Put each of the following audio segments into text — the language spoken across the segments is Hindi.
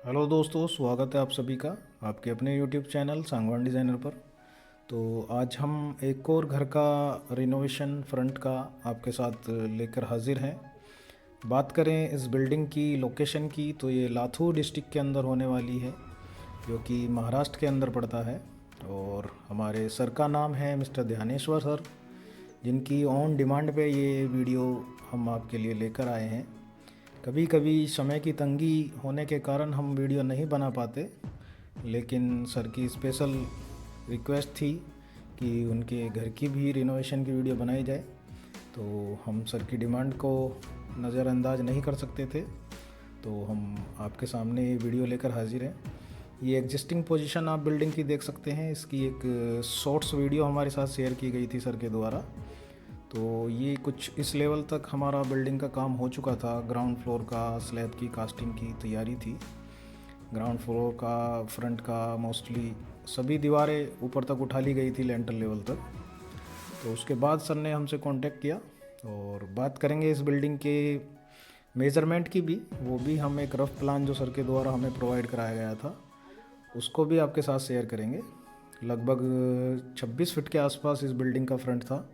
हेलो दोस्तों, स्वागत है आप सभी का आपके अपने यूट्यूब चैनल सांगवान डिज़ाइनर पर। तो आज हम एक और घर का रिनोवेशन फ्रंट का आपके साथ लेकर हाजिर हैं। बात करें इस बिल्डिंग की लोकेशन की, तो ये लातूर डिस्ट्रिक्ट के अंदर होने वाली है, जो कि महाराष्ट्र के अंदर पड़ता है। और हमारे सर का नाम है मिस्टर ध्यानेश्वर सर, जिनकी ऑन डिमांड पे ये वीडियो हम आपके लिए लेकर आए हैं। कभी कभी समय की तंगी होने के कारण हम वीडियो नहीं बना पाते, लेकिन सर की स्पेशल रिक्वेस्ट थी कि उनके घर की भी रिनोवेशन की वीडियो बनाई जाए, तो हम सर की डिमांड को नज़रअंदाज नहीं कर सकते थे। तो हम आपके सामने ये वीडियो लेकर हाजिर हैं। ये एग्जिस्टिंग पोजीशन आप बिल्डिंग की देख सकते हैं। इसकी एक शॉर्ट्स वीडियो हमारे साथ शेयर की गई थी सर के द्वारा। तो ये कुछ इस लेवल तक हमारा बिल्डिंग का काम हो चुका था। ग्राउंड फ्लोर का स्लैब की कास्टिंग की तैयारी थी। ग्राउंड फ्लोर का फ्रंट का मोस्टली सभी दीवारें ऊपर तक उठा ली गई थी, लेंटर लेवल तक। तो उसके बाद सर ने हमसे कांटेक्ट किया और बात करेंगे इस बिल्डिंग के मेज़रमेंट की भी। वो भी हम एक रफ़ प्लान जो सर के द्वारा हमें प्रोवाइड कराया गया था, उसको भी आपके साथ शेयर करेंगे। लगभग 26 फीट के आसपास इस बिल्डिंग का फ्रंट था।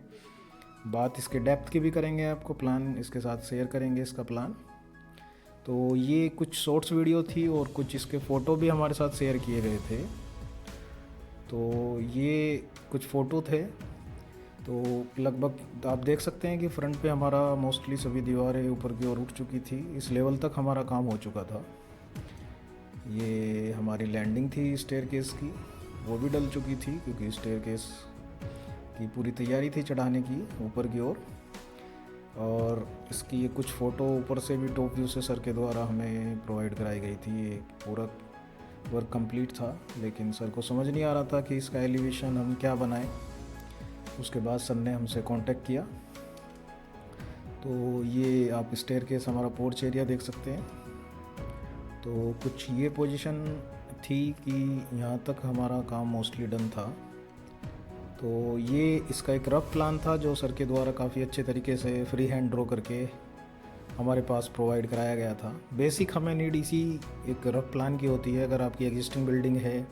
बात इसके डेप्थ की भी करेंगे, आपको प्लान इसके साथ शेयर करेंगे इसका प्लान। तो ये कुछ शॉर्ट्स वीडियो थी और कुछ इसके फ़ोटो भी हमारे साथ शेयर किए गए थे। तो ये कुछ फ़ोटो थे। तो लगभग आप देख सकते हैं कि फ्रंट पे हमारा मोस्टली सभी दीवारें ऊपर की ओर उठ चुकी थी। इस लेवल तक हमारा काम हो चुका था। ये हमारी लैंडिंग थी स्टेयरकेस की, वो भी डल चुकी थी क्योंकि स्टेयरकेस की पूरी तैयारी थी चढ़ाने की ऊपर की ओर। और इसकी ये कुछ फ़ोटो ऊपर से भी टॉप व्यू से सर के द्वारा हमें प्रोवाइड कराई गई थी। ये पूरा वर्क कंप्लीट था, लेकिन सर को समझ नहीं आ रहा था कि इसका एलिवेशन हम क्या बनाएं। उसके बाद सर ने हमसे कांटेक्ट किया। तो ये आप स्टेयरकेस हमारा पोर्च एरिया देख सकते हैं। तो कुछ ये पोजीशन थी कि यहाँ तक हमारा काम मोस्टली डन था। तो ये इसका एक रफ प्लान था जो सर के द्वारा काफ़ी अच्छे तरीके से फ्री हैंड ड्रॉ करके हमारे पास प्रोवाइड कराया गया था। बेसिक हमें नीड इसी एक रफ प्लान की होती है। अगर आपकी एग्जिस्टिंग बिल्डिंग है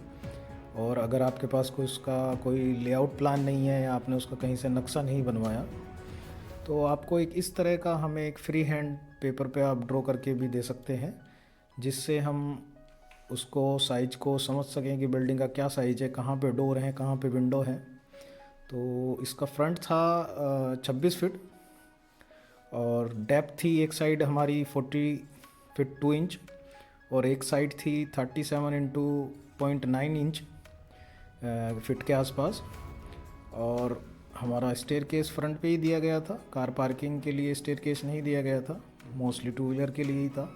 और अगर आपके पास कोई उसका कोई लेआउट प्लान नहीं है या आपने उसका कहीं से नक्शा नहीं बनवाया, तो आपको एक इस तरह का हमें एक फ्री हैंड पेपर पे आप ड्रॉ करके भी दे सकते हैं, जिससे हम उसको साइज को समझ सकें कि बिल्डिंग का क्या साइज है, कहाँ पे डोर है, कहाँ पे विंडो है। तो इसका फ्रंट था 26 फीट और डेप्थ थी एक साइड हमारी 40 फीट 2 इंच और एक साइड थी 37 इंटू 0.9 इंच फिट के आसपास। और हमारा स्टेयरकेस फ्रंट पे ही दिया गया था। कार पार्किंग के लिए स्टेयरकेस नहीं दिया गया था, मोस्टली टू व्हीलर के लिए ही था।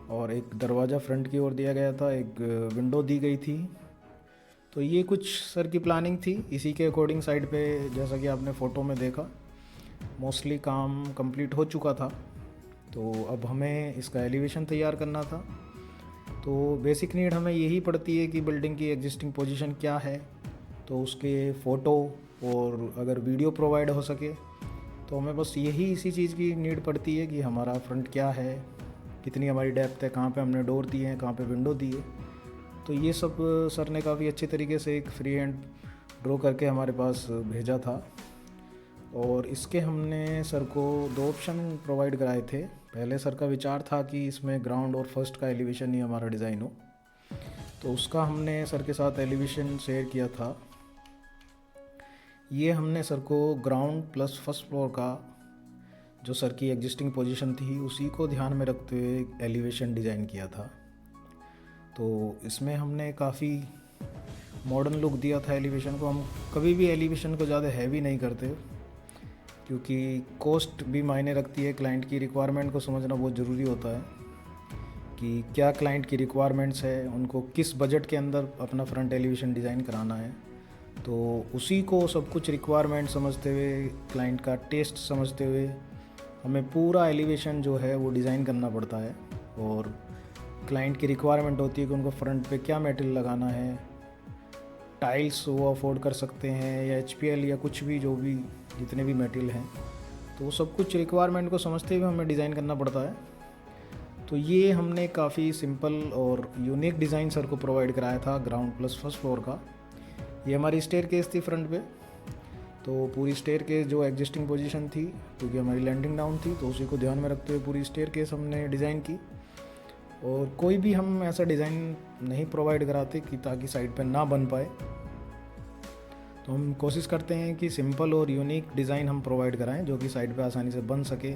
और एक दरवाज़ा फ्रंट की ओर दिया गया था, एक विंडो दी गई थी। तो ये कुछ सर की प्लानिंग थी। इसी के अकॉर्डिंग साइड पे जैसा कि आपने फ़ोटो में देखा, मोस्टली काम कंप्लीट हो चुका था। तो अब हमें इसका एलिवेशन तैयार करना था। तो बेसिक नीड हमें यही पड़ती है कि बिल्डिंग की एग्जिस्टिंग पोजीशन क्या है, तो उसके फ़ोटो और अगर वीडियो प्रोवाइड हो सके तो हमें बस यही इसी चीज़ की नीड पड़ती है कि हमारा फ्रंट क्या है, कितनी हमारी डेप्थ है, कहाँ पे हमने डोर दिए हैं, कहाँ पे विंडो दी है। तो ये सब सर ने काफ़ी अच्छे तरीके से एक फ्री हैंड ड्रॉ करके हमारे पास भेजा था। और इसके हमने सर को दो ऑप्शन प्रोवाइड कराए थे। पहले सर का विचार था कि इसमें ग्राउंड और फर्स्ट का एलिवेशन ही हमारा डिज़ाइन हो, तो उसका हमने सर के साथ एलिवेशन शेयर किया था। ये हमने सर को ग्राउंड प्लस फर्स्ट फ्लोर का जो सर की एग्जिस्टिंग पोजीशन थी उसी को ध्यान में रखते हुए एलिवेशन डिज़ाइन किया था। तो इसमें हमने काफ़ी मॉडर्न लुक दिया था एलिवेशन को। हम कभी भी एलिवेशन को ज़्यादा हैवी नहीं करते, क्योंकि कॉस्ट भी मायने रखती है। क्लाइंट की रिक्वायरमेंट को समझना बहुत ज़रूरी होता है कि क्या क्लाइंट की रिक्वायरमेंट्स है, उनको किस बजट के अंदर अपना फ्रंट एलिवेशन डिज़ाइन कराना है। तो उसी को सब कुछ रिक्वायरमेंट समझते हुए, क्लाइंट का टेस्ट समझते हुए हमें पूरा एलिवेशन जो है वो डिज़ाइन करना पड़ता है। और क्लाइंट की रिक्वायरमेंट होती है कि उनको फ्रंट पे क्या मटेरियल लगाना है, टाइल्स वो अफोर्ड कर सकते हैं या HPL या कुछ भी, जो भी जितने भी मटेरियल हैं, तो वो सब कुछ रिक्वायरमेंट को समझते हुए हमें डिज़ाइन करना पड़ता है। तो ये हमने काफ़ी सिंपल और यूनिक डिज़ाइन सर को प्रोवाइड कराया था ग्राउंड प्लस फर्स्ट फ्लोर का। ये हमारी स्टेयर केस थी फ्रंट पे। तो पूरी स्टेयर केस जो एग्जिस्टिंग पोजीशन थी, क्योंकि हमारी लैंडिंग डाउन थी, तो उसी को ध्यान में रखते हुए पूरी स्टेयर केस हमने डिज़ाइन की। और कोई भी हम ऐसा डिज़ाइन नहीं प्रोवाइड कराते कि ताकि साइड पे ना बन पाए। तो हम कोशिश करते हैं कि सिंपल और यूनिक डिज़ाइन हम प्रोवाइड कराएं जो कि साइड पे आसानी से बन सके,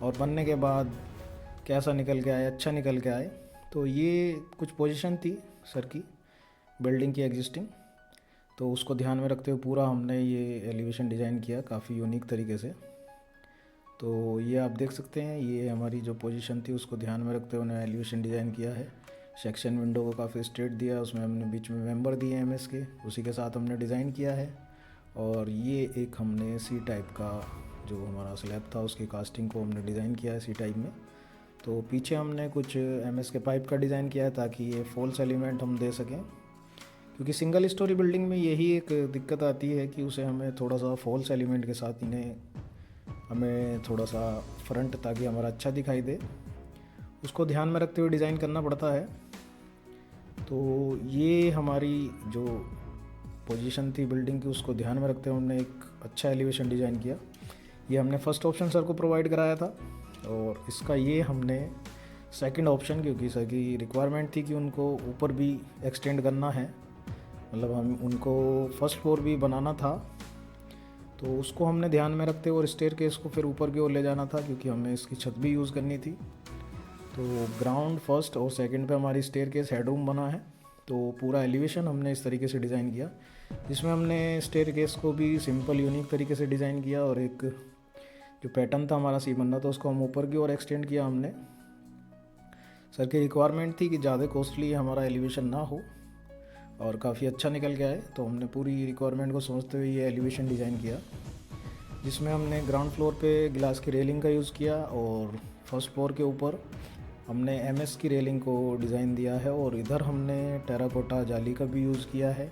और बनने के बाद कैसा निकल के आए, अच्छा निकल के आए। तो ये कुछ पोजीशन थी सर की बिल्डिंग की एग्जिस्टिंग, तो उसको ध्यान में रखते हुए पूरा हमने ये एलिवेशन डिज़ाइन किया काफ़ी यूनिक तरीके से। तो ये आप देख सकते हैं, ये हमारी जो पोजीशन थी उसको ध्यान में रखते हुए उन्होंने एलिवेशन डिज़ाइन किया है। सेक्शन विंडो को काफ़ी स्ट्रेट दिया, उसमें हमने बीच में मेंबर दिए एमएस के, उसी के साथ हमने डिज़ाइन किया है। और ये एक हमने सी टाइप का जो हमारा स्लैब था उसकी कास्टिंग को हमने डिज़ाइन किया है सी टाइप में। तो पीछे हमने कुछ एमएस के पाइप का डिज़ाइन किया है ताकि ये फॉल्स एलिमेंट हम दे सकें, क्योंकि सिंगल स्टोरी बिल्डिंग में यही एक दिक्कत आती है कि उसे हमें थोड़ा सा फॉल्स एलिमेंट के साथ इन्हें हमें थोड़ा सा फ्रंट ताकि हमारा अच्छा दिखाई दे, उसको ध्यान में रखते हुए डिज़ाइन करना पड़ता है। तो ये हमारी जो पोजीशन थी बिल्डिंग की उसको ध्यान में रखते हुए हमने एक अच्छा एलिवेशन डिज़ाइन किया। ये हमने फर्स्ट ऑप्शन सर को प्रोवाइड कराया था, और इसका ये हमने सेकंड ऑप्शन, क्योंकि सर की रिक्वायरमेंट थी कि उनको ऊपर भी एक्सटेंड करना है, मतलब हम उनको फर्स्ट फ्लोर भी बनाना था, तो उसको हमने ध्यान में रखते हुए और स्टेयर केस को फिर ऊपर की ओर ले जाना था, क्योंकि हमें इसकी छत भी यूज़ करनी थी। तो ग्राउंड फर्स्ट और सेकंड पे हमारी स्टेयर केस हेडरूम बना है। तो पूरा एलिवेशन हमने इस तरीके से डिज़ाइन किया, जिसमें हमने स्टेयर केस को भी सिंपल यूनिक तरीके से डिज़ाइन किया, और एक जो पैटर्न था हमारा सी बनना था उसको हम ऊपर की ओर एक्सटेंड किया हमने। सर की रिक्वायरमेंट थी कि ज़्यादा कॉस्टली हमारा एलिवेशन ना हो और काफ़ी अच्छा निकल के आए, तो हमने पूरी रिक्वायरमेंट को समझते हुए ये एलिवेशन डिज़ाइन किया, जिसमें हमने ग्राउंड फ्लोर पे ग्लास की रेलिंग का यूज़ किया, और फर्स्ट फ्लोर के ऊपर हमने एमएस की रेलिंग को डिज़ाइन दिया है, और इधर हमने टेराकोटा जाली का भी यूज़ किया है।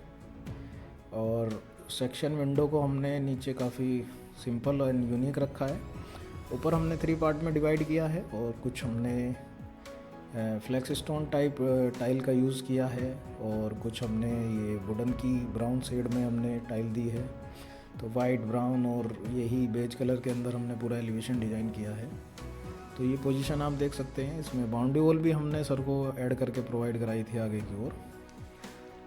और सेक्शन विंडो को हमने नीचे काफ़ी सिंपल और यूनिक रखा है। ऊपर हमने 3 पार्ट में डिवाइड किया है, और कुछ हमने फ्लेक्स स्टोन टाइप टाइल का यूज़ किया है, और कुछ हमने ये वुडन की ब्राउन शेड में हमने टाइल दी है। तो वाइट, ब्राउन और यही बेज कलर के अंदर हमने पूरा एलिवेशन डिज़ाइन किया है। तो ये पोजीशन आप देख सकते हैं, इसमें बाउंड्री वॉल भी हमने सर को ऐड करके प्रोवाइड कराई थी आगे की ओर।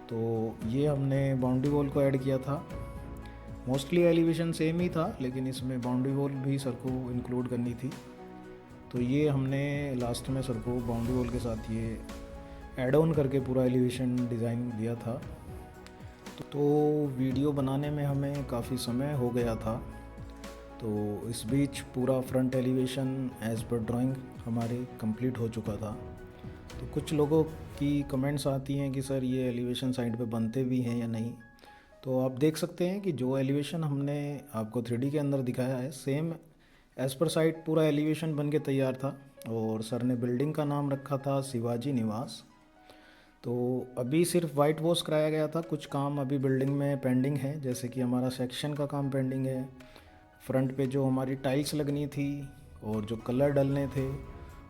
तो ये हमने बाउंड्री वॉल को ऐड किया था। मोस्टली एलिवेशन सेम ही था, लेकिन इसमें बाउंड्री वॉल भी सर को इंक्लूड करनी थी। तो ये हमने लास्ट में सर को बाउंड्री वॉल के साथ ये ऐड ऑन करके पूरा एलिवेशन डिज़ाइन दिया था। तो वीडियो बनाने में हमें काफ़ी समय हो गया था, तो इस बीच पूरा front elevation as per drawing हमारे कंप्लीट हो चुका था। तो कुछ लोगों की कमेंट्स आती हैं कि सर ये एलिवेशन साइड पे बनते भी हैं या नहीं। तो आप देख सकते हैं कि जो एलिवेशन हमने आपको 3D के अंदर दिखाया है, सेम एज़ पर साइट पूरा एलिवेशन बन के तैयार था, और सर ने बिल्डिंग का नाम रखा था शिवाजी निवास। तो अभी सिर्फ वाइट वॉश कराया गया था, कुछ काम अभी बिल्डिंग में पेंडिंग है, जैसे कि हमारा सेक्शन का काम पेंडिंग है, फ्रंट पे जो हमारी टाइल्स लगनी थी और जो कलर डलने थे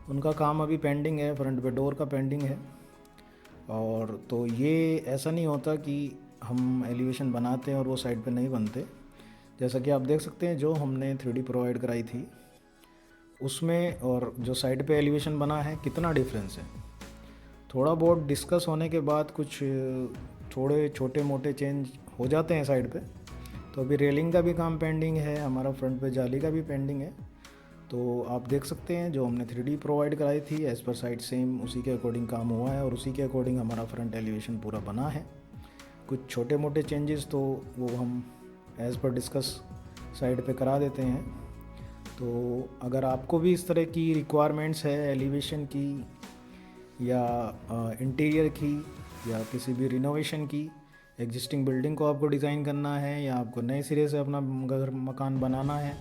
उनका काम अभी पेंडिंग है, फ्रंट पे डोर का पेंडिंग है। और तो ये ऐसा नहीं होता कि हम एलिवेशन बनाते हैं और वो साइड पे नहीं बनते। जैसा कि आप देख सकते हैं, जो हमने 3D प्रोवाइड कराई थी उसमें और जो साइड पे एलिवेशन बना है कितना डिफरेंस है। थोड़ा बहुत डिस्कस होने के बाद कुछ थोड़े छोटे मोटे चेंज हो जाते हैं साइड पे। तो अभी रेलिंग का भी काम पेंडिंग है, हमारा फ्रंट पे जाली का भी पेंडिंग है। तो आप देख सकते हैं जो हमने 3D प्रोवाइड कराई थी एज़ पर साइट सेम उसी के अकॉर्डिंग काम हुआ है, और उसी के अकॉर्डिंग हमारा फ्रंट एलिवेशन पूरा बना है। कुछ छोटे मोटे चेंजेस तो वो हम एज़ पर डिस्कस साइड पे करा देते हैं। तो अगर आपको भी इस तरह की रिक्वायरमेंट्स है एलिवेशन की या इंटीरियर की या किसी भी रिनोवेशन की, एग्जिस्टिंग बिल्डिंग को आपको डिज़ाइन करना है या आपको नए सिरे से अपना घर मकान बनाना है,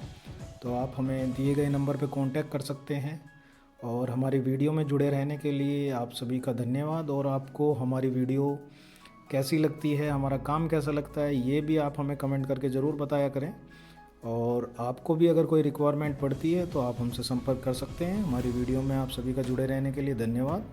तो आप हमें दिए गए नंबर पे कांटेक्ट कर सकते हैं। और हमारी वीडियो में जुड़े रहने के लिए आप सभी का धन्यवाद। और आपको हमारी वीडियो कैसी लगती है, हमारा काम कैसा लगता है, ये भी आप हमें कमेंट करके ज़रूर बताया करें। और आपको भी अगर कोई रिक्वायरमेंट पड़ती है तो आप हमसे संपर्क कर सकते हैं। हमारी वीडियो में आप सभी का जुड़े रहने के लिए धन्यवाद।